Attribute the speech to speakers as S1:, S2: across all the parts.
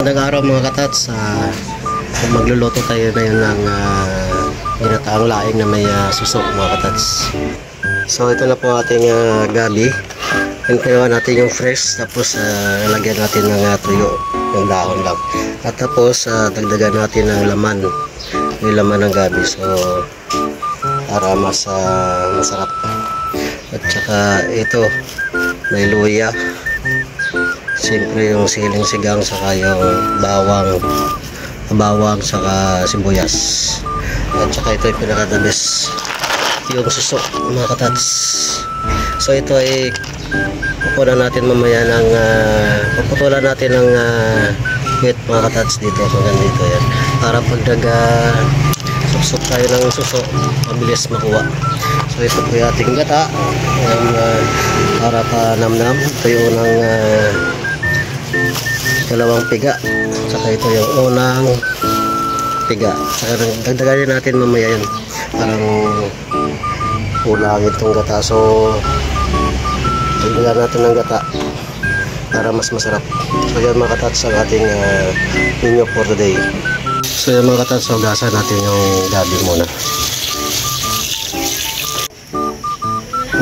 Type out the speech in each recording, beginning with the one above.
S1: Nag-araw mga katats, magluluto tayo ngayon ng ginataang laing na may suso mga katats. So ito na po ating gabi. Hintayin natin yung fresh, tapos lagyan natin ng tuyo, yung dahon lang. At tapos dagdagan natin ng laman, yung laman ng gabi. So para mas masarap. At saka ito, may luya. Siyempre yung siling sigang, saka yung bawang saka sibuyas. At saka ito yung pinaka-the-best, yung suso mga katats. So ito ay puputulan natin mamaya ng puputulan natin ng wheat mga katats dito, hanggang dito yan, para pag suksok tayo ng suso mabilis makuha. So ito po yung ating gata, para pa namnam. Ito yung unang dalawang piga, saka ito yung unang piga, saka dagdagan natin mamaya yun, parang kulang itong gata. So dagdagan natin ng gata para mas masarap. So yan mga katats ang ating menu for today. So yan mga katats, hugasan natin yung gabi muna.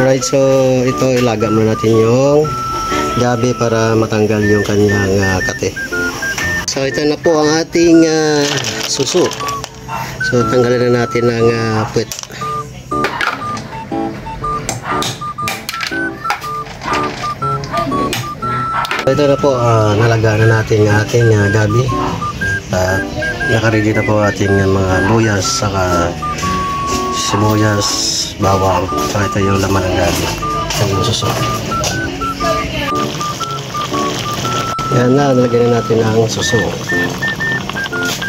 S1: Alright, so ito ilaga muna natin yung gabi para matanggal yung kanyang kate. So ito na po ang ating suso. So tanggalin na natin ang puwet. So ito na po, nalaga na natin ang ating gabi. At nakaready na po ating mga luyas, saka sibuyas, bawang. So ito yung laman ng gabi, yung suso. Yan na, nalagyan natin ang suso.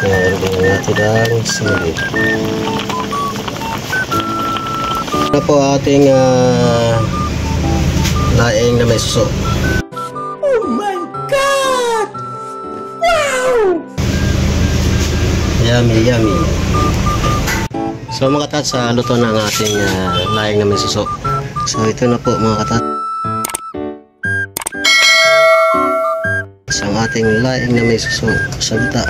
S1: Yan, nalagyan natin ang sili. Ito po ating laing na may suso.
S2: Oh my God! Wow!
S1: Yummy, yummy. So mga katats, luto na ang ating laing na may suso. So ito na po mga katats, ang ating laing na may suso sa gata.